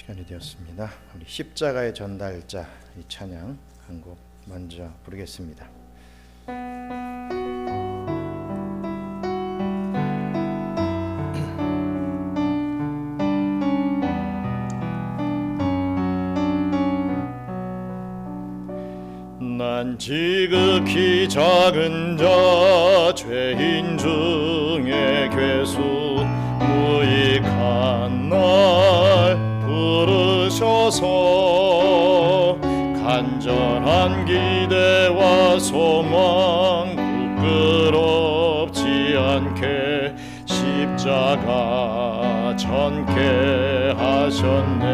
시간이 되었습니다. 우리 십자가의 전달자 이 찬양 한 곡 먼저 부르겠습니다. 난 지극히 작은 자 죄인 중에 괴수 무익한 날 부르셔서 간절한 기대와 소망 부끄럽지 않게 십자가 전케 하셨네.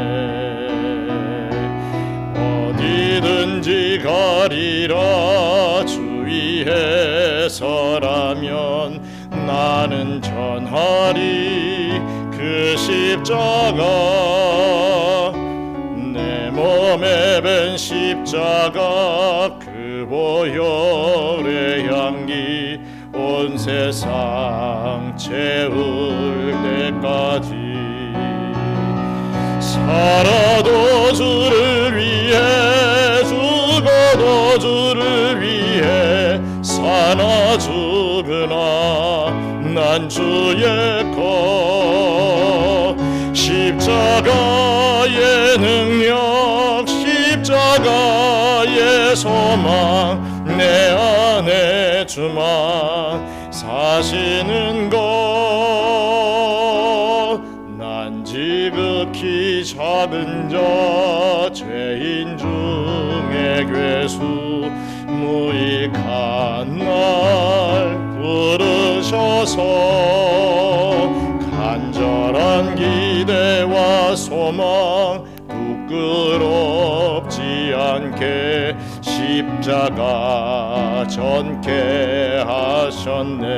어디든지 가리라 주위에 서라면 나는 전하리 그 십자가. 내 몸에 밴 십자가 그 보혈의 향기 온 세상 채울 때까지. 살아도 주를 위해 죽어도 주를 위해 사나 죽으나 난 주의 것. 십자가의 능력 십자가의 소망 내 안에 주만 사시는 것. 난 지극히 작은 자 죄인 중에 괴수 무익한 날 부르셔서 간절한 기대와 소망 부끄럽지 않게 십자가 전케 하셨네.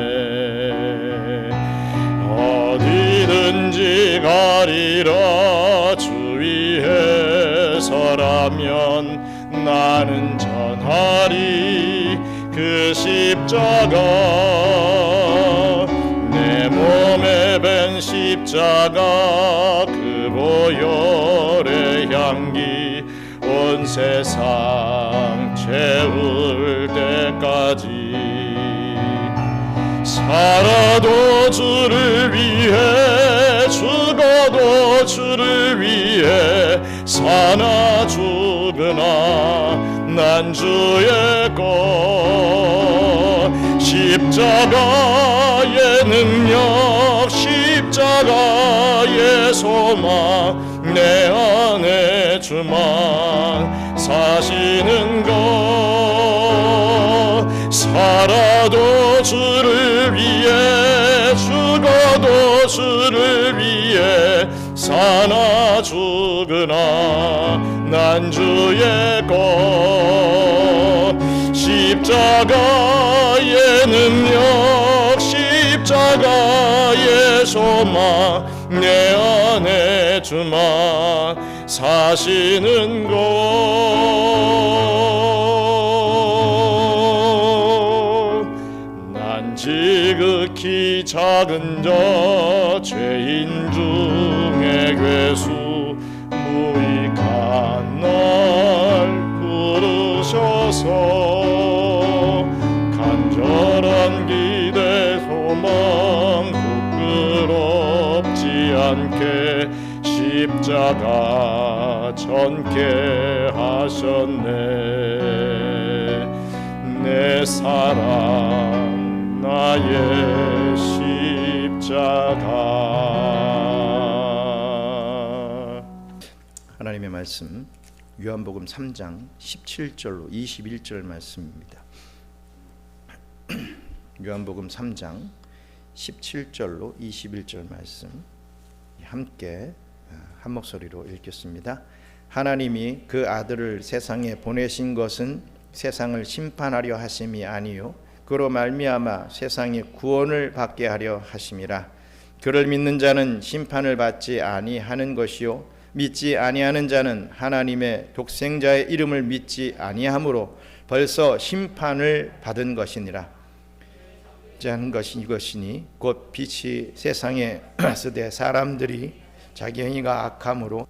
어디든지 가리라 주위에 서라면 나는 전하리 그 십자가. 내 몸에 밴 십자가 그 보혈의 향기 온 세상 채울 때까지. 살아도 주를 위해 죽어도 주를 위해 사나 죽으나 난 주의 것. 십자가의 능력 십자가의 소망 내 안에 주만 사시는 것. 살아도 주를 위해 죽어도 주를 위해 사나 죽으나 난 주의 것. 십자가의 능력 십자가의 소망 내 안에 주만 사시는 것. 난 지극히 작은 자 죄인 중에 괴수 무익한 날 부르셔서 간절한 기대 소망 부끄럽지 않게 십자가 전케 하셨네. 내 사랑 나의 십자가. 하나님의 말씀 요한복음 3장 17절로 21절 말씀입니다. 요한복음 3장 17절로 21절 말씀 함께 한 목소리로 읽겠습니다. 하나님이 그 아들을 세상에 보내신 것은 세상을 심판하려 하심이 아니요 그로 말미암아 세상의 구원을 받게 하려 하심이라. 그를 믿는 자는 심판을 받지 아니하는 것이요 믿지 아니하는 자는 하나님의 독생자의 이름을 믿지 아니하므로 벌써 심판을 받은 것이니라. 하는 것이 이것이니 곧 빛이 세상에 쓰되 사람들이 자기 행위가 악함으로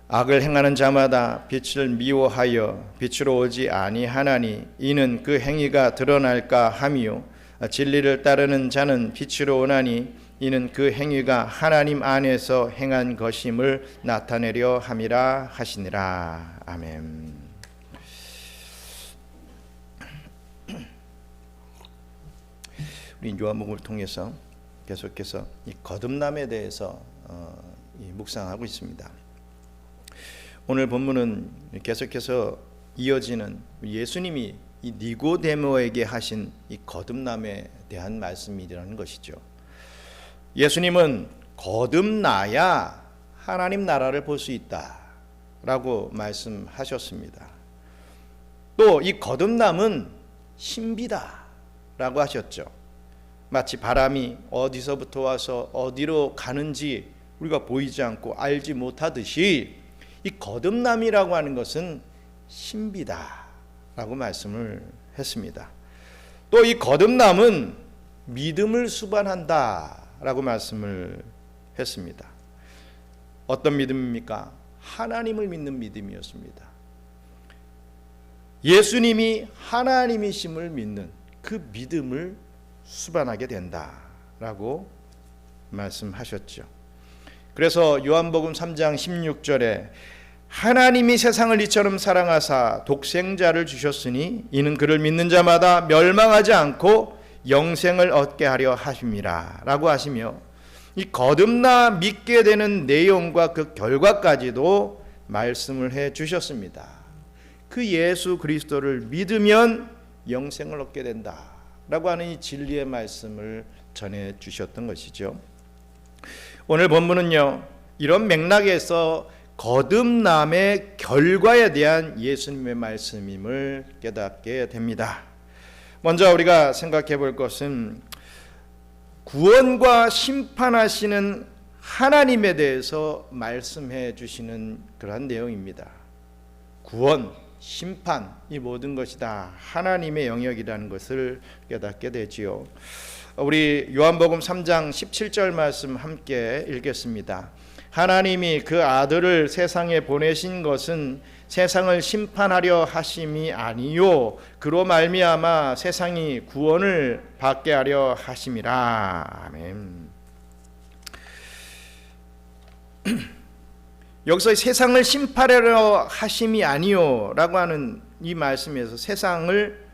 악을 행하는 자마다 빛을 미워하여 빛으로 오지 아니하나니 이는 그 행위가 드러날까 함이요 진리를 따르는 자는 빛으로 오나니 이는 그 행위가 하나님 안에서 행한 것임을 나타내려 함이라 하시니라. 아멘. 우리 요한복음을 통해서 계속해서 이 거듭남에 대해서 묵상하고 있습니다. 오늘 본문은 계속해서 이어지는 예수님이 이 니고데모에게 하신 이 거듭남에 대한 말씀이라는 것이죠. 예수님은 거듭나야 하나님 나라를 볼 수 있다라고 말씀하셨습니다. 또 이 거듭남은 신비다라고 하셨죠. 마치 바람이 어디서부터 와서 어디로 가는지 우리가 보이지 않고 알지 못하듯이 이 거듭남이라고 하는 것은 신비다라고 말씀을 했습니다. 또 이 거듭남은 믿음을 수반한다라고 말씀을 했습니다. 어떤 믿음입니까? 하나님을 믿는 믿음이었습니다. 예수님이 하나님이심을 믿는 그 믿음을 수반하게 된다라고 말씀하셨죠. 그래서 요한복음 3장 16절에 하나님이 세상을 이처럼 사랑하사 독생자를 주셨으니 이는 그를 믿는 자마다 멸망하지 않고 영생을 얻게 하려 하심이라 라고 하시며 이 거듭나 믿게 되는 내용과 그 결과까지도 말씀을 해 주셨습니다. 그 예수 그리스도를 믿으면 영생을 얻게 된다 라고 하는 이 진리의 말씀을 전해 주셨던 것이죠. 오늘 본문은요, 이런 맥락에서 거듭남의 결과에 대한 예수님의 말씀임을 깨닫게 됩니다. 먼저 우리가 생각해 볼 것은 구원과 심판하시는 하나님에 대해서 말씀해 주시는 그러한 내용입니다. 구원, 심판, 이 모든 것이 다 하나님의 영역이라는 것을 깨닫게 되지요. 우리 요한복음 3장 17절 말씀 함께 읽겠습니다. 하나님이 그 아들을 세상에 보내신 것은 세상을 심판하려 하심이 아니요 그로 말미암아 세상이 구원을 받게 하려 하심이라. 아멘. 여기서 세상을 심판하려 하심이 아니요 라고 하는 이 말씀에서 세상을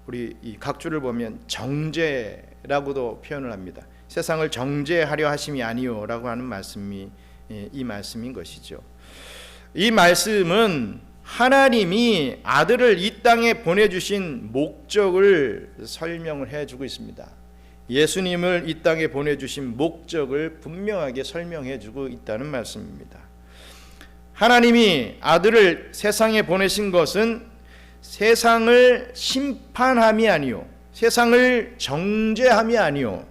우리 이 각주를 보면 정죄라고도 표현을 합니다. 세상을 정죄하려 하심이 아니요 라고 하는 말씀이 이 말씀인 것이죠. 이 말씀은 하나님이 아들을 이 땅에 보내주신 목적을 설명을 해주고 있습니다. 예수님을 이 땅에 보내주신 목적을 분명하게 설명해주고 있다는 말씀입니다. 하나님이 아들을 세상에 보내신 것은 세상을 심판함이 아니요 세상을 정죄함이 아니요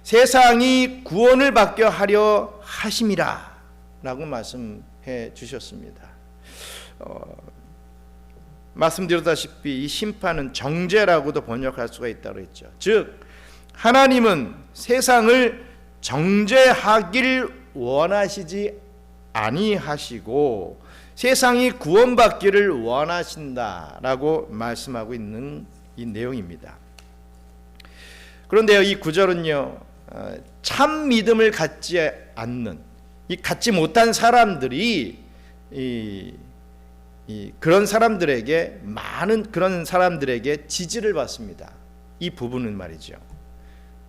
세상이 구원을 받게 하려 하심이라 라고 말씀해 주셨습니다. 말씀드렸다시피 이 심판은 정죄라고도 번역할 수가 있다고 했죠. 즉 하나님은 세상을 정죄하길 원하시지 아니하시고 세상이 구원받기를 원하신다라고 말씀하고 있는 이 내용입니다. 그런데요, 이 구절은요, 참 믿음을 갖지 않는, 갖지 못한 사람들이 그런 사람들에게 많은 그런 사람들에게 지지를 받습니다. 이 부분은 말이죠.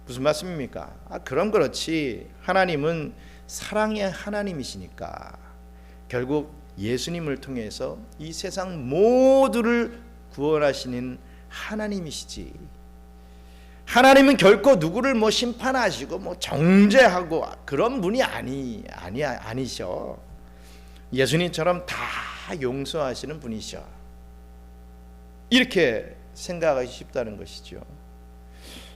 무슨 말씀입니까? 그럼 그렇지. 하나님은 사랑의 하나님이시니까 결국 예수님을 통해서 이 세상 모두를 구원하시는 하나님이시지. 하나님은 결코 누구를 심판하시고 정죄하고 그런 분이 아니셔. 예수님처럼 다 용서하시는 분이셔. 이렇게 생각하기 쉽다는 것이죠.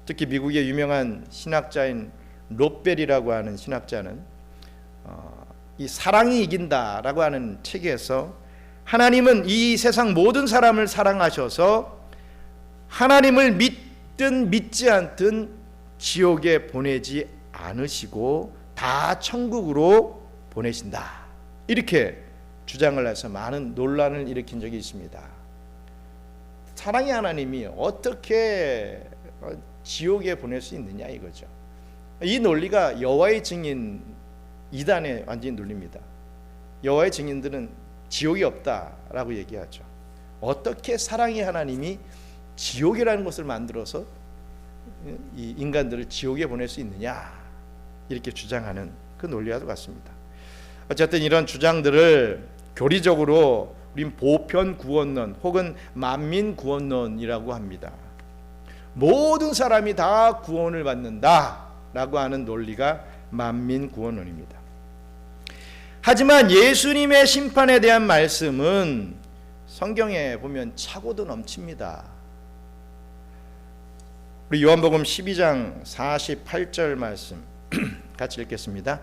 특히 미국의 유명한 신학자인 롯벨이라고 하는 신학자는 이 사랑이 이긴다라고 하는 책에서 하나님은 이 세상 모든 사람을 사랑하셔서 하나님을 믿든 믿지 않든 지옥에 보내지 않으시고 다 천국으로 보내신다 이렇게 주장을 해서 많은 논란을 일으킨 적이 있습니다. 사랑의 하나님이 어떻게 지옥에 보낼 수 있느냐 이거죠. 이 논리가 여호와의 증인 이단의 완전히 논리입니다. 여호와의 증인들은 지옥이 없다라고 얘기하죠. 어떻게 사랑의 하나님이 지옥이라는 것을 만들어서 이 인간들을 지옥에 보낼 수 있느냐 이렇게 주장하는 그 논리와 같습니다. 어쨌든 이런 주장들을 교리적으로 우린 보편 구원론 혹은 만민 구원론이라고 합니다. 모든 사람이 다 구원을 받는다라고 하는 논리가 만민 구원론입니다. 하지만 예수님의 심판에 대한 말씀은 성경에 보면 차고도 넘칩니다. 우리 요한복음 12장 48절 말씀 같이 읽겠습니다.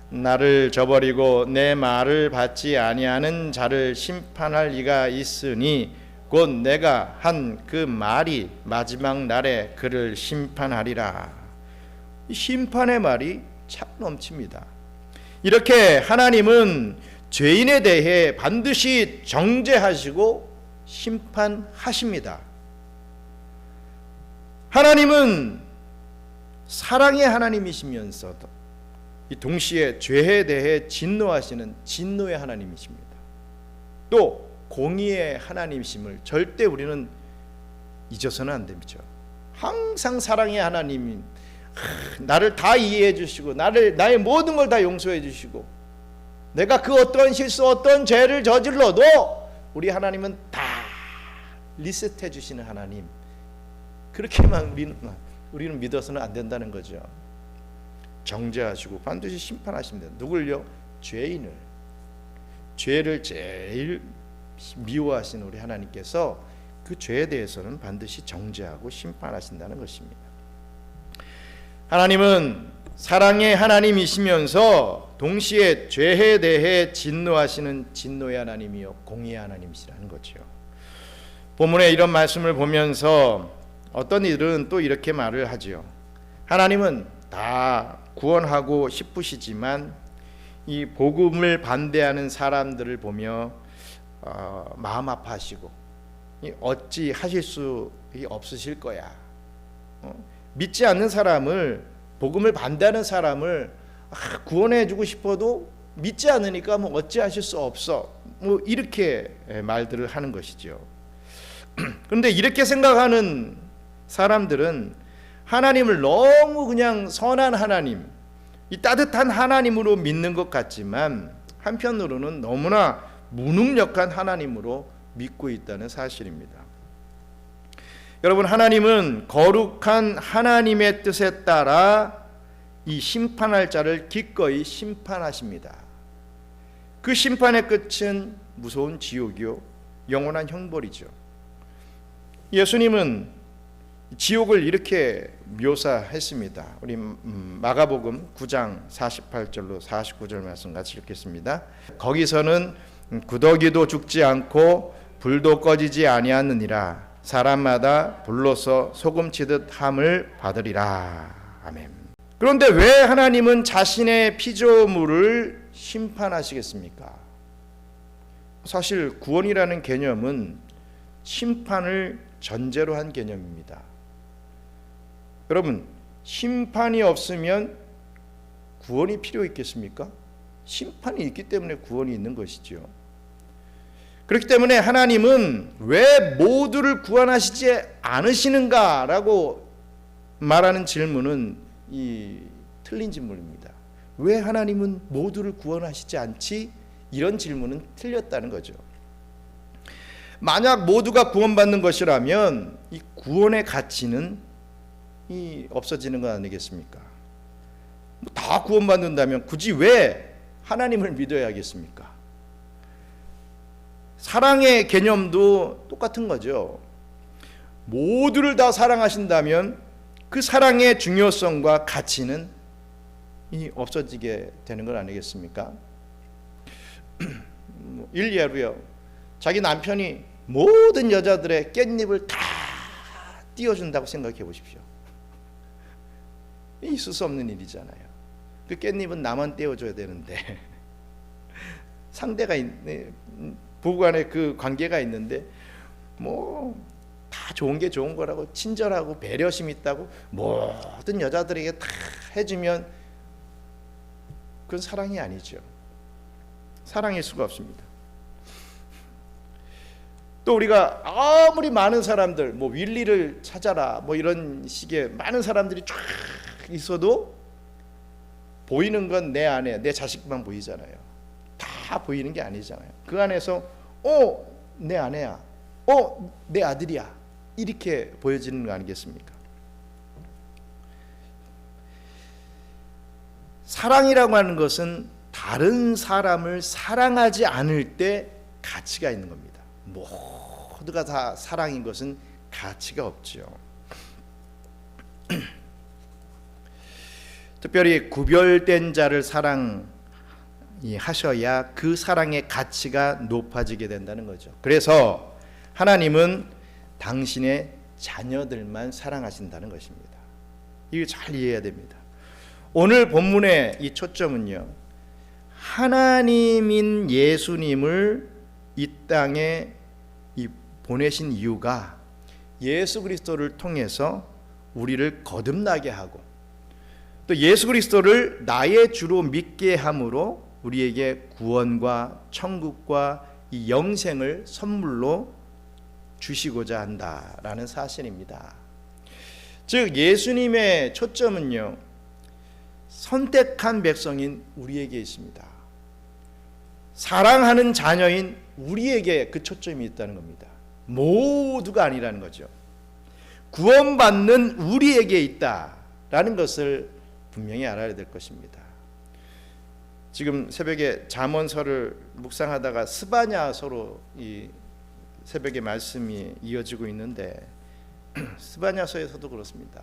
나를 저버리고 내 말을 받지 아니하는 자를 심판할 이가 있으니 곧 내가 한 그 말이 마지막 날에 그를 심판하리라. 이 심판의 말이 참 넘칩니다. 이렇게 하나님은 죄인에 대해 반드시 정죄하시고 심판하십니다. 하나님은 사랑의 하나님이시면서도 이 동시에 죄에 대해 진노하시는 진노의 하나님이십니다. 또 공의의 하나님이심을 절대 우리는 잊어서는 안 됩니다. 항상 사랑의 하나님이 나를 다 이해해 주시고 나의 모든 걸 다 용서해 주시고 내가 그 어떤 실수 어떤 죄를 저질러도 우리 하나님은 다 리셋해 주시는 하나님, 그렇게만 우리는 믿어서는 안 된다는 거죠. 정죄하시고 반드시 심판하십니다. 누굴요? 죄인을. 죄를 제일 미워하시는 우리 하나님께서 그 죄에 대해서는 반드시 정죄하고 심판하신다는 것입니다. 하나님은 사랑의 하나님이시면서 동시에 죄에 대해 진노하시는 진노의 하나님이요 공의의 하나님이시라는 거죠. 본문에 이런 말씀을 보면서 어떤 이들은 또 이렇게 말을 하지요. 하나님은 다 구원하고 싶으시지만 이 복음을 반대하는 사람들을 보며 마음 아파하시고 어찌 하실 수 없으실 거야. 믿지 않는 사람을, 복음을 반대하는 사람을 구원해 주고 싶어도 믿지 않으니까 뭐 어찌 하실 수 없어, 뭐 이렇게 말들을 하는 것이죠. 그런데 이렇게 생각하는 사람들은 하나님을 너무 그냥 선한 하나님, 이 따뜻한 하나님으로 믿는 것 같지만 한편으로는 너무나 무능력한 하나님으로 믿고 있다는 사실입니다. 여러분, 하나님은 거룩한 하나님의 뜻에 따라 이 심판할 자를 기꺼이 심판하십니다. 그 심판의 끝은 무서운 지옥이요 영원한 형벌이죠. 예수님은 지옥을 이렇게 묘사했습니다. 우리 마가복음 9장 48절로 49절 말씀 같이 읽겠습니다. 거기서는 구더기도 죽지 않고 불도 꺼지지 아니하느니라. 사람마다 불로서 소금치듯 함을 받으리라. 아멘. 그런데 왜 하나님은 자신의 피조물을 심판하시겠습니까? 사실 구원이라는 개념은 심판을 전제로 한 개념입니다. 여러분, 심판이 없으면 구원이 필요 있겠습니까? 심판이 있기 때문에 구원이 있는 것이죠. 그렇기 때문에 하나님은 왜 모두를 구원하시지 않으시는가라고 말하는 질문은 틀린 질문입니다. 왜 하나님은 모두를 구원하시지 않지? 이런 질문은 틀렸다는 거죠. 만약 모두가 구원받는 것이라면 이 구원의 가치는 없어지는 건 아니겠습니까? 다 구원받는다면 굳이 왜 하나님을 믿어야겠습니까? 사랑의 개념도 똑같은 거죠. 모두를 다 사랑하신다면 그 사랑의 중요성과 가치는 없어지게 되는 건 아니겠습니까? 일례로요, 자기 남편이 모든 여자들의 깻잎을 다 띄워준다고 생각해 보십시오. 있을 수 없는 일이잖아요. 그 깻잎은 나만 띄워줘야 되는데 상대가 있네, 부부간에 그 관계가 있는데 뭐 다 좋은 게 좋은 거라고 친절하고 배려심 있다고 모든 여자들에게 다 해주면 그건 사랑이 아니죠. 사랑일 수가 없습니다. 또 우리가 아무리 많은 사람들, 뭐 윌리를 찾아라, 뭐 이런 식의 많은 사람들이 쫙 있어도 보이는 건 내 아내, 내 자식만 보이잖아요. 다 보이는 게 아니잖아요. 그 안에서 내 아내야, 내 아들이야, 이렇게 보여지는 거 아니겠습니까? 사랑이라고 하는 것은 다른 사람을 사랑하지 않을 때 가치가 있는 겁니다. 모두가 다 사랑인 것은 가치가 없죠. 특별히 구별된 자를 사랑하셔야 그 사랑의 가치가 높아지게 된다는 거죠. 그래서 하나님은 당신의 자녀들만 사랑하신다는 것입니다. 이거 잘 이해해야 됩니다. 오늘 본문의 이 초점은요, 하나님인 예수님을 이 땅에 보내신 이유가 예수 그리스도를 통해서 우리를 거듭나게 하고 또 예수 그리스도를 나의 주로 믿게 함으로 우리에게 구원과 천국과 이 영생을 선물로 주시고자 한다라는 사실입니다. 즉 예수님의 초점은요, 선택한 백성인 우리에게 있습니다. 사랑하는 자녀인 우리에게 그 초점이 있다는 겁니다. 모두가 아니라는 거죠. 구원받는 우리에게 있다라는 것을 분명히 알아야 될 것입니다. 지금 새벽에 잠언서를 묵상하다가 스바냐서로 이 새벽에 말씀이 이어지고 있는데 스바냐서에서도 그렇습니다.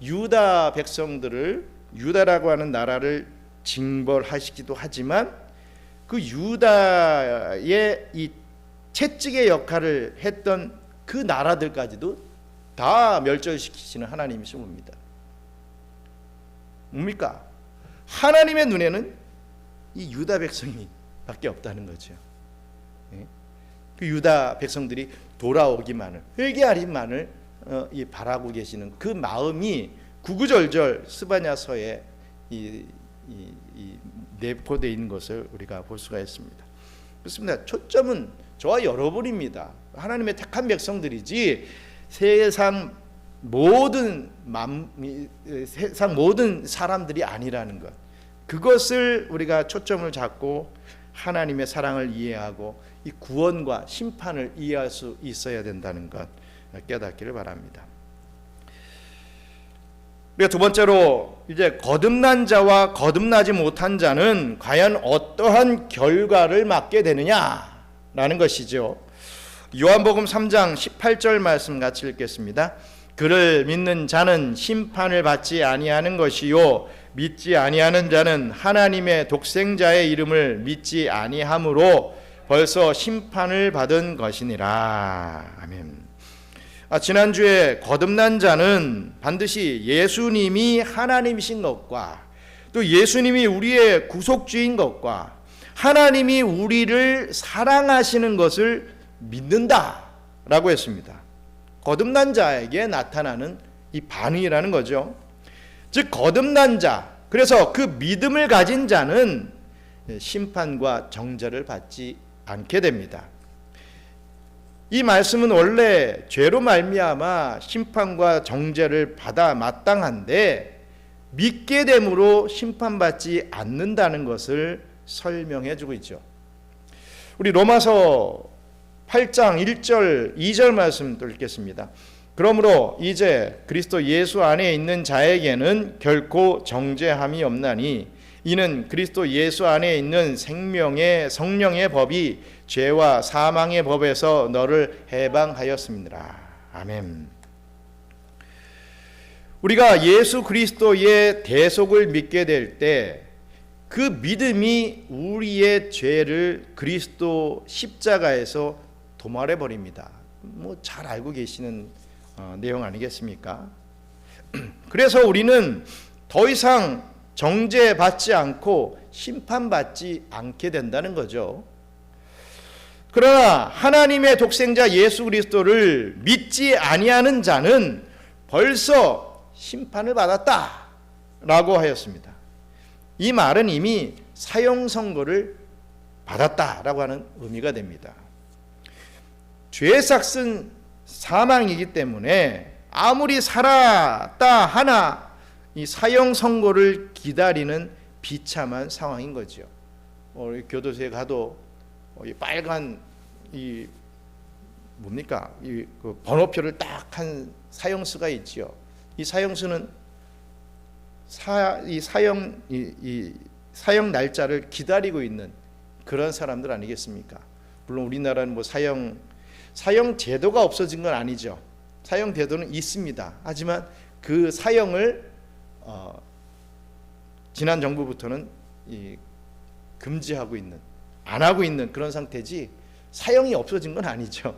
유다 백성들을, 유다라고 하는 나라를 징벌하시기도 하지만 그 유다의 이 채찍의 역할을 했던 그 나라들까지도 다 멸절시키시는 하나님이신 겁니다. 뭡니까? 하나님의 눈에는 이 유다 백성이 밖에 없다는 거죠. 그 유다 백성들이 돌아오기만을, 회개하기만을 바라고 계시는 그 마음이 구구절절 스바냐서에 내포되어 있는 것을 우리가 볼 수가 있습니다. 그렇습니다. 초점은 저와 여러분입니다. 하나님의 택한 백성들이지 세상 모든 사람들이 아니라는 것, 그것을 우리가 초점을 잡고 하나님의 사랑을 이해하고 이 구원과 심판을 이해할 수 있어야 된다는 것 깨닫기를 바랍니다. 우리가 두 번째로 이제 거듭난 자와 거듭나지 못한 자는 과연 어떠한 결과를 맞게 되느냐라는 것이죠. 요한복음 3장 18절 말씀 같이 읽겠습니다. 그를 믿는 자는 심판을 받지 아니하는 것이요 믿지 아니하는 자는 하나님의 독생자의 이름을 믿지 아니하므로 벌써 심판을 받은 것이니라. 아멘. 지난주에 거듭난 자는 반드시 예수님이 하나님이신 것과 또 예수님이 우리의 구속주인 것과 하나님이 우리를 사랑하시는 것을 믿는다라고 했습니다. 거듭난 자에게 나타나는 이 반응이라는 거죠. 즉 거듭난 자, 그래서 그 믿음을 가진 자는 심판과 정죄를 받지 않게 됩니다. 이 말씀은 원래 죄로 말미암아 심판과 정죄를 받아 마땅한데 믿게 됨으로 심판받지 않는다는 것을 설명해 주고 있죠. 우리 로마서 8장 1절 2절 말씀 또 읽겠습니다. 그러므로 이제 그리스도 예수 안에 있는 자에게는 결코 정죄함이 없나니 이는 그리스도 예수 안에 있는 생명의 성령의 법이 죄와 사망의 법에서 너를 해방하였습니다. 아멘. 우리가 예수 그리스도의 대속을 믿게 될 때 그 믿음이 우리의 죄를 그리스도 십자가에서 도말해 버립니다. 뭐 잘 알고 계시는 내용 아니겠습니까? 그래서 우리는 더 이상 정죄받지 않고 심판받지 않게 된다는 거죠. 그러나 하나님의 독생자 예수 그리스도를 믿지 아니하는 자는 벌써 심판을 받았다라고 하였습니다. 이 말은 이미 사형 선고를 받았다라고 하는 의미가 됩니다. 죄의 삭은 사망이기 때문에 아무리 살았다 하나 이 사형 선고를 기다리는 비참한 상황인 거죠. 교도소에 가도 이 빨간 이 뭡니까 그 번호표를 딱 한 사형수가 있죠. 이 사형수는 사형 날짜를 기다리고 있는 그런 사람들 아니겠습니까? 물론 우리나라는 뭐 사형 제도가 없어진 건 아니죠. 사형 제도는 있습니다. 하지만 그 사형을 지난 정부부터는 금지하고 있는, 안 하고 있는 그런 상태지 사형이 없어진 건 아니죠.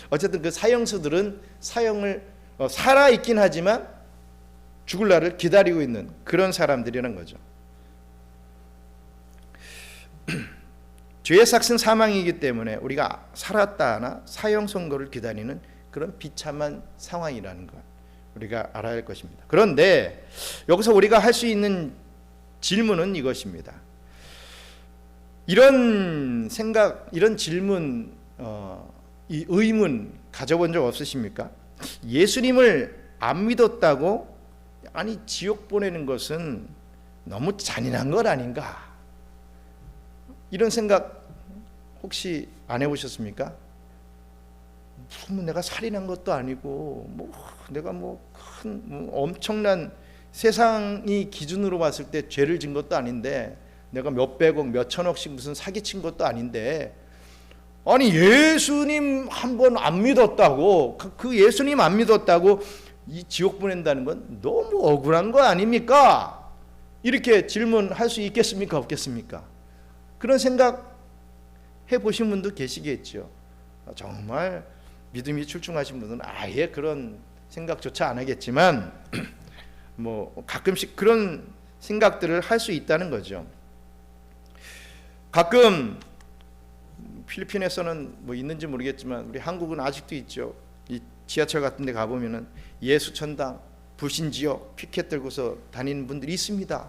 어쨌든 그 사형수들은 사형을 살아 있긴 하지만 죽을 날을 기다리고 있는 그런 사람들이란 거죠. 죄의 삭은 사망이기 때문에 우리가 살았다 하나 사형 선고를 기다리는 그런 비참한 상황이라는 것 우리가 알아야 할 것입니다. 그런데 여기서 우리가 할 수 있는 질문은 이것입니다. 이런 생각, 이런 질문, 이 의문 가져본 적 없으십니까? 예수님을 안 믿었다고 아니 지옥 보내는 것은 너무 잔인한 것 아닌가? 이런 생각 혹시 안 해보셨습니까? 무슨 내가 살인한 것도 아니고 내가 큰 엄청난 세상이 기준으로 봤을 때 죄를 진 것도 아닌데 내가 몇백억 몇천억씩 무슨 사기친 것도 아닌데 아니 예수님 한 번 안 믿었다고 그 예수님 안 믿었다고 이 지옥 보낸다는 건 너무 억울한 거 아닙니까? 이렇게 질문할 수 있겠습니까? 없겠습니까? 그런 생각 해보신 분도 계시겠죠. 정말 믿음이 출중하신 분은 아예 그런 생각조차 안 하겠지만 가끔씩 그런 생각들을 할 수 있다는 거죠. 가끔 필리핀에서는 있는지 모르겠지만 우리 한국은 아직도 있죠. 이 지하철 같은 데 가보면은 예수천당, 불신지역 피켓 들고서 다니는 분들이 있습니다.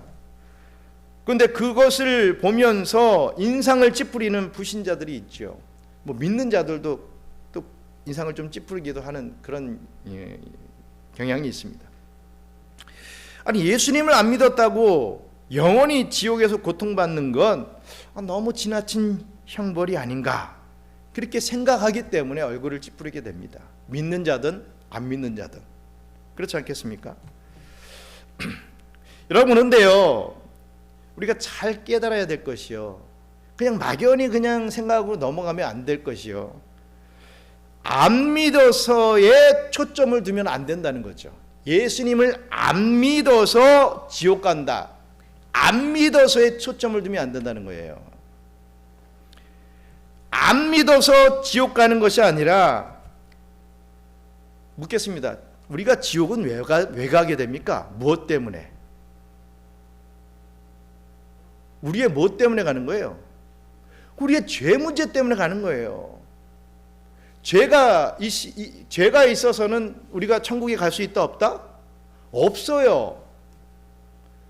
그런데 그것을 보면서 인상을 찌푸리는 불신자들이 있죠. 믿는 자들도 또 인상을 좀 찌푸리기도 하는 그런 경향이 있습니다. 아니 예수님을 안 믿었다고 영원히 지옥에서 고통받는 건 너무 지나친 형벌이 아닌가 그렇게 생각하기 때문에 얼굴을 찌푸리게 됩니다. 믿는 자든 안 믿는 자든 그렇지 않겠습니까? 여러분 그런데요 우리가 잘 깨달아야 될 것이요 그냥 막연히 그냥 생각하고 넘어가면 안 될 것이요 안 믿어서의 초점을 두면 안 된다는 거죠. 예수님을 안 믿어서 지옥 간다. 안 믿어서의 초점을 두면 안 된다는 거예요. 안 믿어서 지옥 가는 것이 아니라 묻겠습니다. 우리가 지옥은 왜 가게 됩니까? 무엇 때문에? 우리의 무엇 때문에 가는 거예요? 우리의 죄 문제 때문에 가는 거예요. 죄가 있어서는 우리가 천국에 갈 수 있다 없다? 없어요.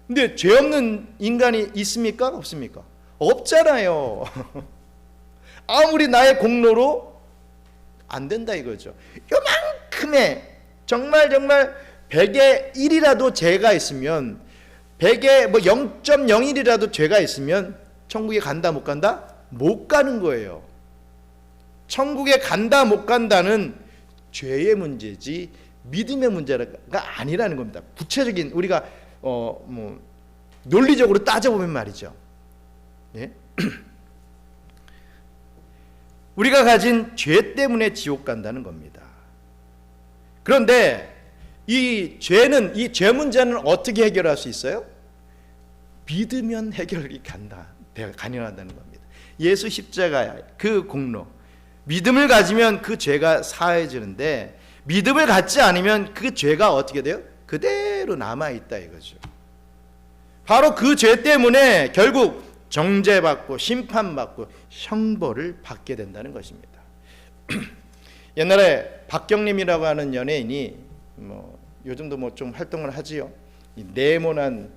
근데 죄 없는 인간이 있습니까? 없습니까? 없잖아요. 아무리 나의 공로로 안 된다 이거죠. 요만큼의 정말 100의 1이라도 죄가 있으면 100의 0.01이라도 죄가 있으면 천국에 간다 못 간다? 못 가는 거예요. 천국에 간다 못 간다는 죄의 문제지 믿음의 문제가 아니라는 겁니다. 구체적인 우리가 논리적으로 따져보면 말이죠. 예? 우리가 가진 죄 때문에 지옥 간다는 겁니다. 그런데 이 죄 문제는 어떻게 해결할 수 있어요? 믿으면 해결이 가능하다는 겁니다. 예수 십자가의 그 공로, 믿음을 가지면 그 죄가 사해지는데 믿음을 갖지 않으면 그 죄가 어떻게 돼요? 그대로 남아있다 이거죠. 바로 그 죄 때문에 결국 정죄받고 심판받고 형벌을 받게 된다는 것입니다. 옛날에 박경림이라고 하는 연예인이 요즘도 좀 활동을 하지요. 이 네모난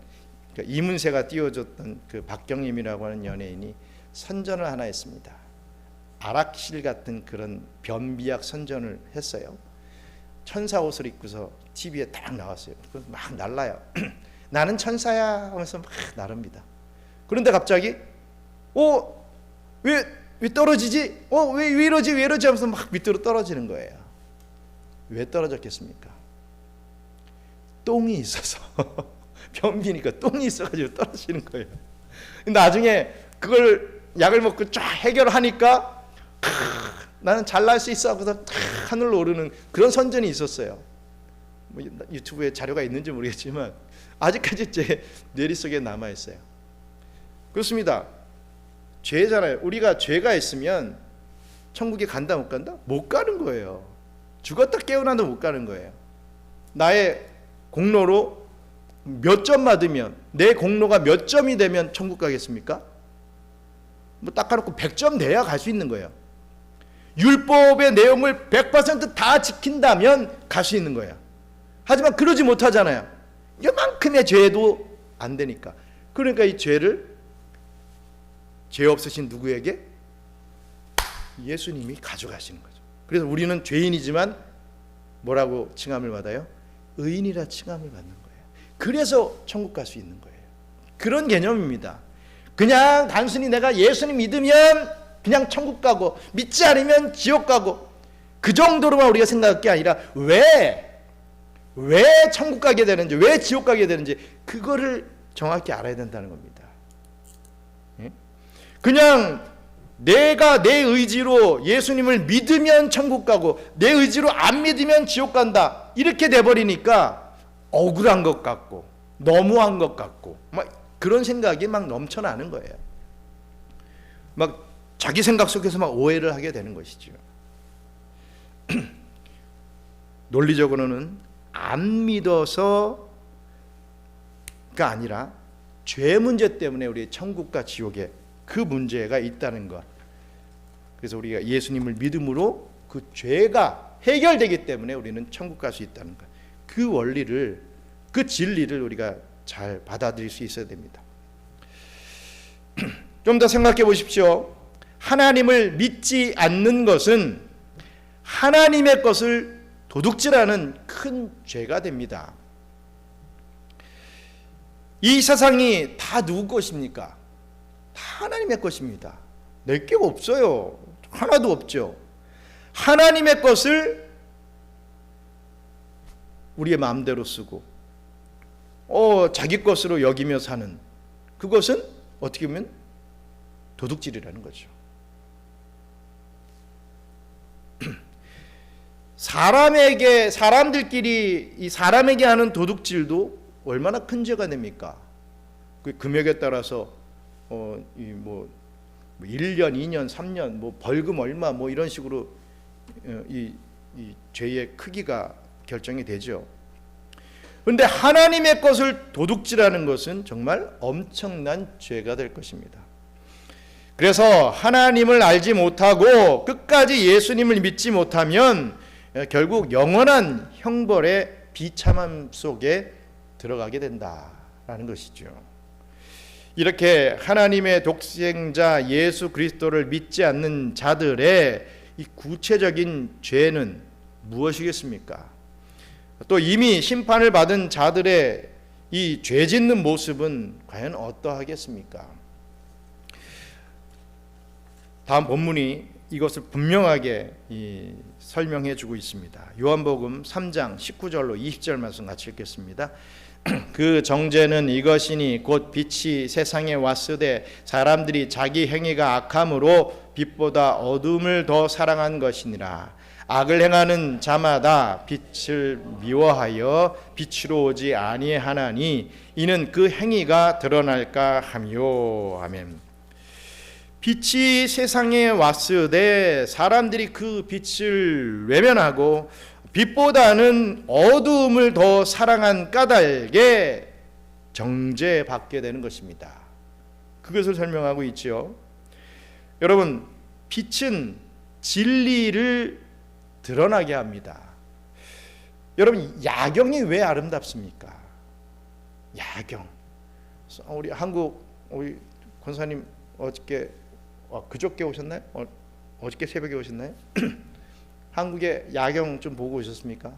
이문세가 띄워줬던 그 박경림이라고 하는 연예인이 선전을 하나 했습니다. 아락실 같은 그런 변비약 선전을 했어요. 천사 옷을 입고서 TV에 딱 나왔어요. 막 날라요. 나는 천사야 하면서 막 나릅니다. 그런데 갑자기 왜 떨어지지? 왜 이러지 하면서 막 밑으로 떨어지는 거예요. 왜 떨어졌겠습니까? 똥이 있어서 변비니까 똥이 있어가지고 떨어지는 거예요. 나중에 그걸 약을 먹고 쫙 해결하니까 나는 잘날 수 있어 하고서 하늘로 오르는 그런 선전이 있었어요. 유튜브에 자료가 있는지 모르겠지만 아직까지 제 뇌리속에 남아있어요. 그렇습니다. 죄잖아요. 우리가 죄가 있으면 천국에 간다 못 간다? 못 가는 거예요. 죽었다 깨어나도 못 가는 거예요. 나의 공로로 몇 점 받으면, 내 공로가 몇 점이 되면 천국 가겠습니까? 닦아놓고 100점 돼야 갈 수 있는 거예요. 율법의 내용을 100% 다 지킨다면 갈 수 있는 거예요. 하지만 그러지 못하잖아요. 이만큼의 죄도 안 되니까. 그러니까 이 죄를 죄 없으신 누구에게? 예수님이 가져가시는 거죠. 그래서 우리는 죄인이지만 뭐라고 칭함을 받아요? 의인이라 칭함을 받는 거예요. 그래서 천국 갈 수 있는 거예요. 그런 개념입니다. 그냥 단순히 내가 예수님 믿으면 그냥 천국 가고 믿지 않으면 지옥 가고 그 정도로만 우리가 생각할 게 아니라 왜 천국 가게 되는지, 왜 지옥 가게 되는지 그거를 정확히 알아야 된다는 겁니다. 그냥 내가 내 의지로 예수님을 믿으면 천국 가고 내 의지로 안 믿으면 지옥 간다 이렇게 돼버리니까 억울한 것 같고 너무한 것 같고 막 그런 생각이 막 넘쳐나는 거예요. 막 자기 생각 속에서 막 오해를 하게 되는 것이죠. 논리적으로는 안 믿어서가 아니라 죄 문제 때문에 우리 천국과 지옥에 그 문제가 있다는 것. 그래서 우리가 예수님을 믿음으로 그 죄가 해결되기 때문에 우리는 천국 갈 수 있다는 것. 그 원리를, 그 진리를 우리가 잘 받아들일 수 있어야 됩니다. 좀 더 생각해 보십시오. 하나님을 믿지 않는 것은 하나님의 것을 도둑질하는 큰 죄가 됩니다. 이 세상이 다 누구 것입니까? 다 하나님의 것입니다. 내 게 없어요. 하나도 없죠. 하나님의 것을 우리의 마음대로 쓰고 자기 것으로 여기며 사는 그것은 어떻게 보면 도둑질이라는 거죠. 사람들끼리 이 사람에게 하는 도둑질도 얼마나 큰 죄가 됩니까? 그 금액에 따라서 1년, 2년, 3년 벌금 얼마 이런 식으로 이 죄의 크기가 결정이 되죠. 그런데 하나님의 것을 도둑질하는 것은 정말 엄청난 죄가 될 것입니다. 그래서 하나님을 알지 못하고 끝까지 예수님을 믿지 못하면 결국 영원한 형벌의 비참함 속에 들어가게 된다라는 것이죠. 이렇게 하나님의 독생자 예수 그리스도를 믿지 않는 자들의 이 구체적인 죄는 무엇이겠습니까? 또 이미 심판을 받은 자들의 이 죄 짓는 모습은 과연 어떠하겠습니까? 다음 본문이 이것을 분명하게 설명해 주고 있습니다. 요한복음 3장 19절로 20절 말씀 같이 읽겠습니다. 그 정죄는 이것이니 곧 빛이 세상에 왔으되 사람들이 자기 행위가 악함으로 빛보다 어둠을 더 사랑한 것이니라. 악을 행하는 자마다 빛을 미워하여 빛으로 오지 아니하나니 이는 그 행위가 드러날까 하며. 아멘. 빛이 세상에 왔으되 사람들이 그 빛을 외면하고 빛보다는 어두움을 더 사랑한 까닭에 정죄받게 되는 것입니다. 그것을 설명하고 있죠. 여러분, 빛은 진리를 드러나게 합니다. 여러분, 야경이 왜 아름답습니까? 야경. 우리 한국 우리 권사님 그저께 오셨나요? 어저께 새벽에 오셨나요? 한국의 야경 좀 보고 오셨습니까?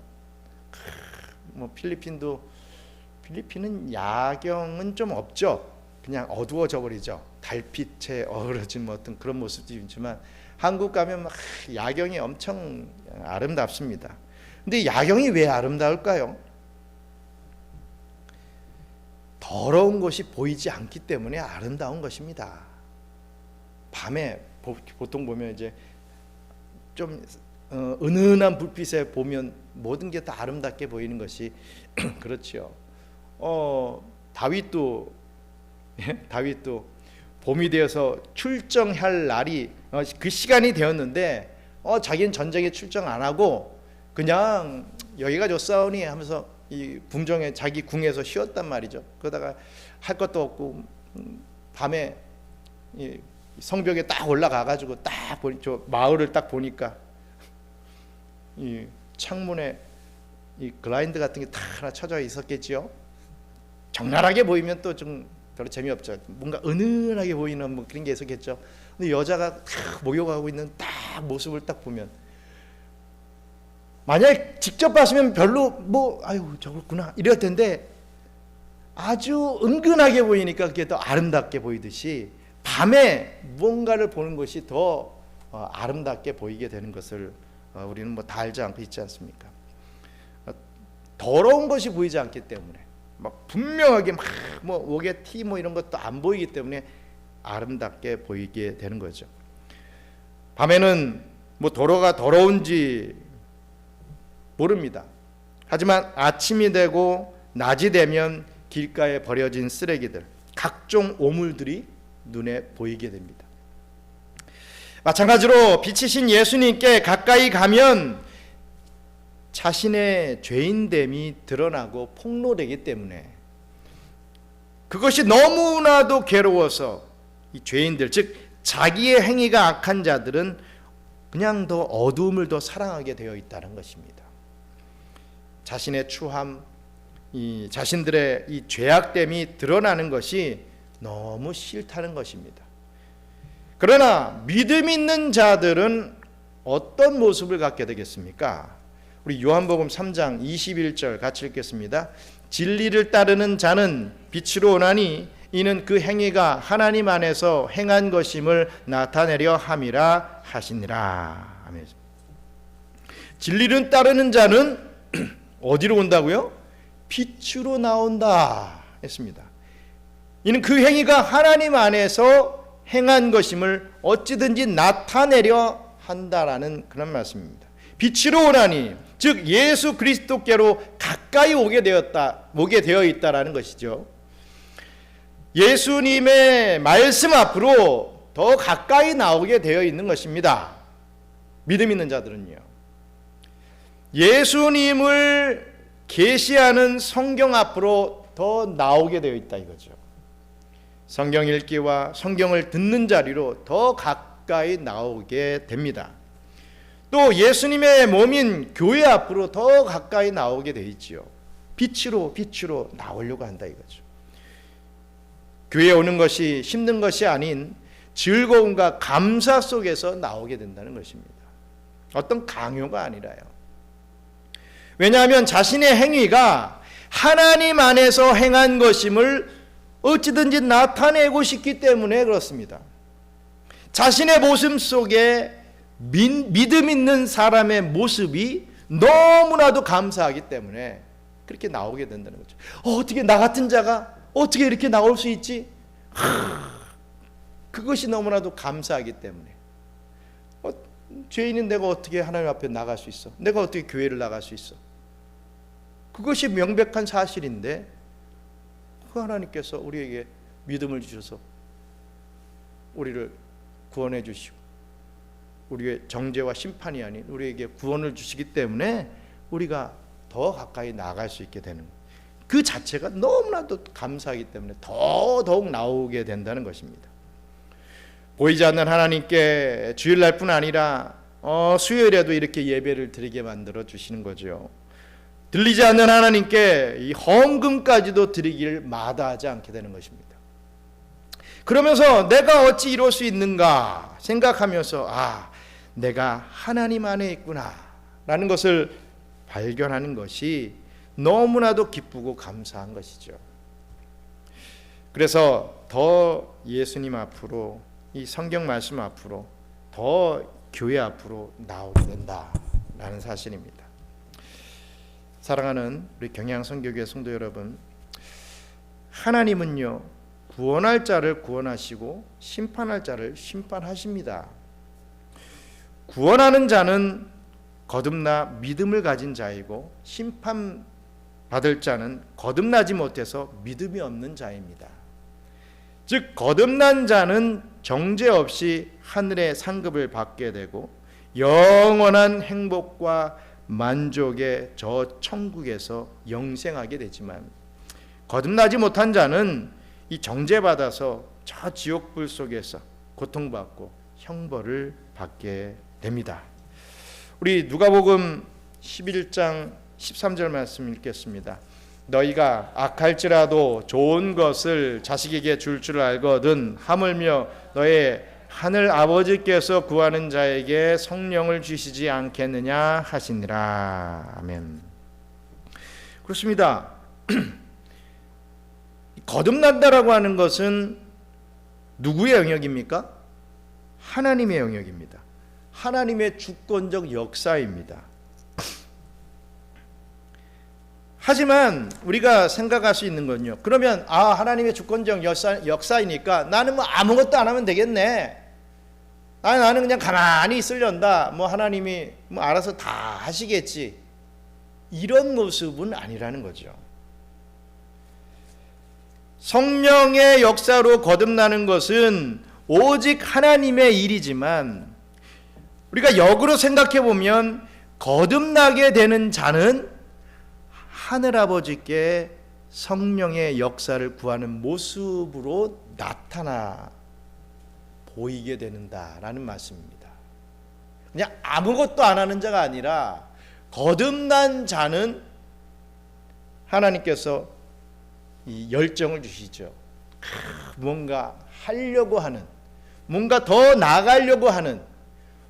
필리핀은 야경은 좀 없죠. 그냥 어두워져 버리죠. 달빛에 어우러진 어떤 그런 모습도 있지만 한국 가면 야경이 엄청 아름답습니다. 근데 야경이 왜 아름다울까요? 더러운 것이 보이지 않기 때문에 아름다운 것입니다. 밤에 보통 보면 이제 좀 은은한 불빛에 보면 모든 게 다 아름답게 보이는 것이 그렇죠. 다윗도 봄이 되어서 출정할 날이 그 시간이 되었는데 자기는 전쟁에 출정 안 하고 그냥 여기가 좋사오니 하면서 이 궁정에 자기 궁에서 쉬었단 말이죠. 그러다가 할 것도 없고 밤에 이 성벽에 딱 올라가 가지고 딱 보니 저 마을을 딱 보니까 이 창문에 이 글라인드 같은 게 다 하나 쳐져 있었겠지요. 적나라하게 보이면 또 좀 별로 재미없죠. 뭔가 은은하게 보이는 뭐 그런 게 있었겠죠. 근데 여자가 딱 목욕하고 있는 딱 모습을 딱 보면, 만약에 직접 봤으면 별로 아유 저렇구나 이럴 텐데 아주 은근하게 보이니까 그게 더 아름답게 보이듯이 밤에 무언가를 보는 것이 더 아름답게 보이게 되는 것을 우리는 다 알지 않고 있지 않습니까? 더러운 것이 보이지 않기 때문에 분명하게 목에 티 이런 것도 안 보이기 때문에 아름답게 보이게 되는 거죠. 밤에는 도로가 더러운지 모릅니다. 하지만 아침이 되고 낮이 되면 길가에 버려진 쓰레기들, 각종 오물들이 눈에 보이게 됩니다. 마찬가지로 빛이신 예수님께 가까이 가면 자신의 죄인됨이 드러나고 폭로되기 때문에 그것이 너무나도 괴로워서 이 죄인들, 즉 자기의 행위가 악한 자들은 그냥 더 어두움을 더 사랑하게 되어 있다는 것입니다. 자신의 추함, 이 자신들의 이 죄악됨이 드러나는 것이 너무 싫다는 것입니다. 그러나 믿음 있는 자들은 어떤 모습을 갖게 되겠습니까? 우리 요한복음 3장 21절 같이 읽겠습니다. 진리를 따르는 자는 빛으로 오나니 이는 그 행위가 하나님 안에서 행한 것임을 나타내려 함이라 하시니라. 아멘. 진리를 따르는 자는 어디로 온다고요? 빛으로 나온다 했습니다. 이는 그 행위가 하나님 안에서 행한 것임을 어찌든지 나타내려 한다라는 그런 말씀입니다. 빛으로 오라니, 즉 예수 그리스도께로 가까이 오게 되어 있다라는 것이죠. 예수님의 말씀 앞으로 더 가까이 나오게 되어 있는 것입니다. 믿음 있는 자들은요. 예수님을 계시하는 성경 앞으로 더 나오게 되어 있다 이거죠. 성경 읽기와 성경을 듣는 자리로 더 가까이 나오게 됩니다. 또 예수님의 몸인 교회 앞으로 더 가까이 나오게 되어 있지요. 빛으로 나오려고 한다 이거죠. 교회에 오는 것이 힘든 것이 아닌 즐거움과 감사 속에서 나오게 된다는 것입니다. 어떤 강요가 아니라요. 왜냐하면 자신의 행위가 하나님 안에서 행한 것임을 어찌든지 나타내고 싶기 때문에 그렇습니다. 자신의 모습 속에 믿음 있는 사람의 모습이 너무나도 감사하기 때문에 그렇게 나오게 된다는 거죠. 어떻게 나 같은 자가 어떻게 이렇게 나올 수 있지? 그것이 너무나도 감사하기 때문에 죄인인 내가 어떻게 하나님 앞에 나갈 수 있어? 내가 어떻게 교회를 나갈 수 있어? 그것이 명백한 사실인데 그 하나님께서 우리에게 믿음을 주셔서 우리를 구원해 주시고 우리의 정죄와 심판이 아닌 우리에게 구원을 주시기 때문에 우리가 더 가까이 나아갈 수 있게 되는, 그 자체가 너무나도 감사하기 때문에 더더욱 나오게 된다는 것입니다. 보이지 않는 하나님께 주일날뿐 아니라 수요일에도 이렇게 예배를 드리게 만들어 주시는 거죠. 들리지 않는 하나님께 이 헌금까지도 드리기를 마다하지 않게 되는 것입니다. 그러면서 내가 어찌 이럴 수 있는가 생각하면서 내가 하나님 안에 있구나 라는 것을 발견하는 것이 너무나도 기쁘고 감사한 것이죠. 그래서 더 예수님 앞으로, 이 성경 말씀 앞으로, 더 교회 앞으로 나오게 된다라는 사실입니다. 사랑하는 우리 경양선교교회 성도 여러분, 하나님은요 구원할 자를 구원하시고 심판할 자를 심판하십니다. 구원하는 자는 거듭나 믿음을 가진 자이고 심판받을 자는 거듭나지 못해서 믿음이 없는 자입니다. 즉 거듭난 자는 정죄 없이 하늘의 상급을 받게 되고 영원한 행복과 만족의 저 천국에서 영생하게 되지만, 거듭나지 못한 자는 이 정죄받아서 저 지옥불 속에서 고통받고 형벌을 받게 됩니다. 우리 누가복음 11장 13절 말씀 읽겠습니다. 너희가 악할지라도 좋은 것을 자식에게 줄 줄 알거든 하물며 너의 하늘 아버지께서 구하는 자에게 성령을 주시지 않겠느냐 하시니라. 아멘. 그렇습니다. 거듭난다라고 하는 것은 누구의 영역입니까? 하나님의 영역입니다. 하나님의 주권적 역사입니다. 하지만 우리가 생각할 수 있는 건요, 그러면 하나님의 주권적 역사이니까 나는 뭐 아무것도 안 하면 되겠네, 나는 그냥 가만히 있으련다, 뭐 하나님이 뭐 알아서 다 하시겠지, 이런 모습은 아니라는 거죠. 성령의 역사로 거듭나는 것은 오직 하나님의 일이지만, 우리가 역으로 생각해 보면 거듭나게 되는 자는 하늘아버지께 성령의 역사를 구하는 모습으로 나타나 보이게 되는다라는 말씀입니다. 그냥 아무것도 안 하는 자가 아니라 거듭난 자는 하나님께서 이 열정을 주시죠. 뭔가 하려고 하는, 뭔가 더 나가려고 하는,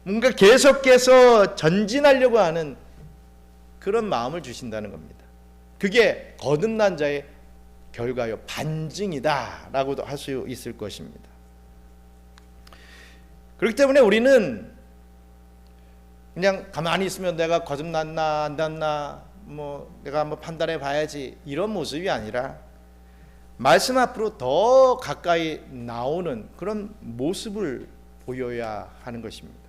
뭔가 계속해서 전진하려고 하는 그런 마음을 주신다는 겁니다. 그게 거듭난 자의 결과요, 반증이다 라고도 할 수 있을 것입니다. 그렇기 때문에 우리는 그냥 가만히 있으면 내가 거듭났나 안 났나 뭐 내가 한번 판단해 봐야지, 이런 모습이 아니라 말씀 앞으로 더 가까이 나오는 그런 모습을 보여야 하는 것입니다.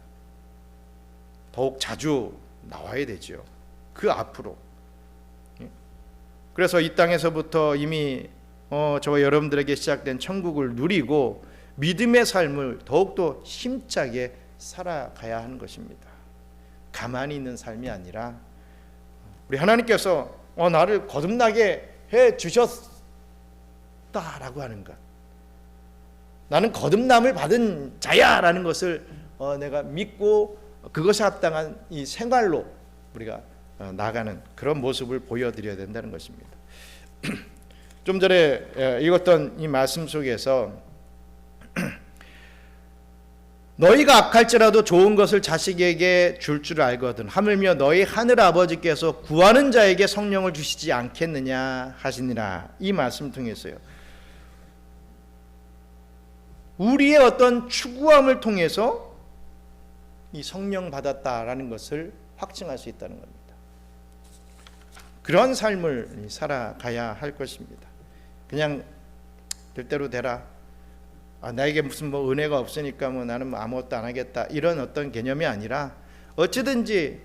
더욱 자주 나와야 되죠, 그 앞으로. 그래서 이 땅에서부터 이미 저와 여러분들에게 시작된 천국을 누리고 믿음의 삶을 더욱더 힘차게 살아가야 하는 것입니다. 가만히 있는 삶이 아니라 우리 하나님께서 나를 거듭나게 해 주셨다라고 하는 것, 나는 거듭남을 받은 자야라는 것을 내가 믿고 그것에 합당한 이 생활로 우리가 나가는 그런 모습을 보여드려야 된다는 것입니다. 좀 전에 읽었던 이 말씀 속에서 너희가 악할지라도 좋은 것을 자식에게 줄 줄 알거든 하물며 너희 하늘 아버지께서 구하는 자에게 성령을 주시지 않겠느냐 하시니라. 이 말씀 통해서요, 우리의 어떤 추구함을 통해서 이 성령 받았다라는 것을 확증할 수 있다는 겁니다. 그런 삶을 살아가야 할 것입니다. 그냥 될 대로 되라, 나에게 무슨 뭐 은혜가 없으니까 뭐 나는 뭐 아무것도 안 하겠다, 이런 어떤 개념이 아니라 어찌든지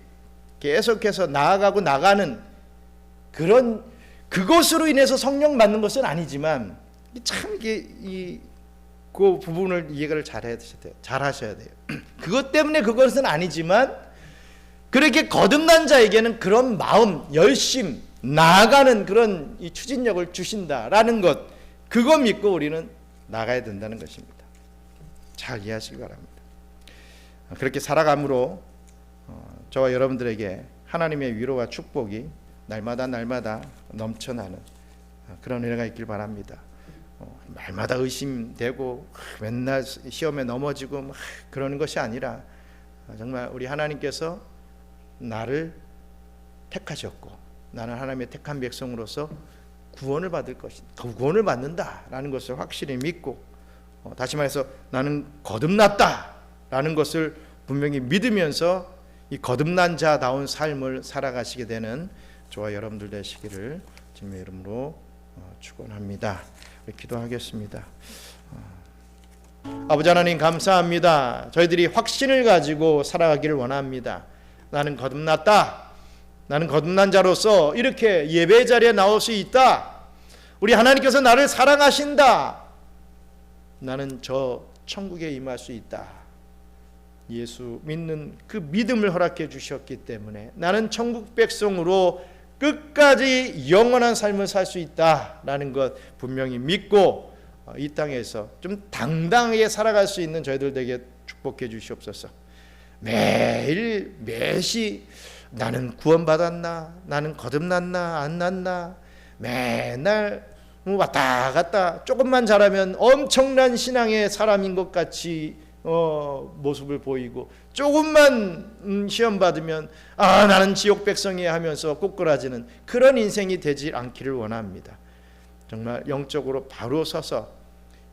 계속해서 나아가고 나가는 그런, 그것으로 인해서 성령 받는 것은 아니지만 참 이게 그 부분을 이해를 잘 하셔야 돼요. 그것 때문에 그것은 아니지만 그렇게 거듭난 자에게는 그런 마음, 열심, 나아가는 그런 이 추진력을 주신다라는 것, 그거 믿고 우리는 나가야 된다는 것입니다. 잘 이해하시기 바랍니다. 그렇게 살아감으로 저와 여러분들에게 하나님의 위로와 축복이 날마다 넘쳐나는 그런 은혜가 있길 바랍니다. 날마다 의심되고 맨날 시험에 넘어지고 그러는 것이 아니라 정말 우리 하나님께서 나를 택하셨고 나는 하나님의 택한 백성으로서 구원을 받을 것이다, 구원을 받는다라는 것을 확실히 믿고 다시 말해서 나는 거듭났다라는 것을 분명히 믿으면서 이 거듭난 자다운 삶을 살아가시게 되는 저와 여러분들 되시기를 주님의 이름으로 축원합니다. 기도하겠습니다. 아버지 하나님 감사합니다. 저희들이 확신을 가지고 살아가기를 원합니다. 나는 거듭났다. 나는 거듭난 자로서 이렇게 예배 자리에 나올 수 있다. 우리 하나님께서 나를 사랑하신다. 나는 저 천국에 임할 수 있다. 예수 믿는 그 믿음을 허락해 주셨기 때문에 나는 천국 백성으로 끝까지 영원한 삶을 살 수 있다라는 것 분명히 믿고 이 땅에서 좀 당당하게 살아갈 수 있는 저희들에게 축복해 주시옵소서. 매일 매시 나는 구원받았나, 나는 거듭났나 안 났나, 맨날 왔다 갔다 조금만 잘하면 엄청난 신앙의 사람인 것 같이 모습을 보이고 조금만 시험 받으면 나는 지옥 백성이야 하면서 꼬꾸라지는 그런 인생이 되지 않기를 원합니다. 정말 영적으로 바로 서서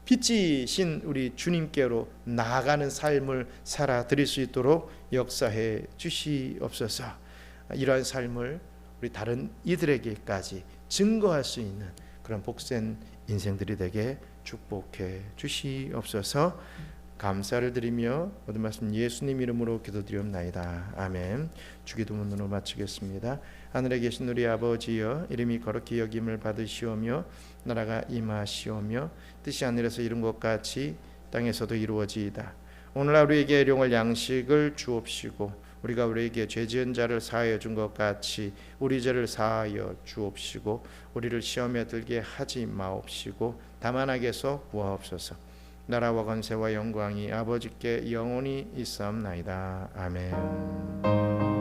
빛이신 우리 주님께로 나아가는 삶을 살아드릴 수 있도록 역사해 주시옵소서. 이러한 삶을 우리 다른 이들에게까지 증거할 수 있는 그런 복된 인생들이 되게 축복해 주시옵소서. 감사를 드리며 모든 말씀 예수님 이름으로 기도드리옵나이다. 아멘. 주기도문으로 마치겠습니다. 하늘에 계신 우리 아버지여, 이름이 거룩히 여김을 받으시오며 나라가 임하시오며 뜻이 하늘에서 이룬 것 같이 땅에서도 이루어지이다. 오늘 하루에게 일용할 양식을 주옵시고 우리가 우리에게 죄 지은 자를 사하여 준 것 같이 우리 죄를 사하여 주옵시고 우리를 시험에 들게 하지 마옵시고 다만 악에서 구하옵소서. 나라와 권세와 영광이 아버지께 영원히 있사옵나이다. 아멘.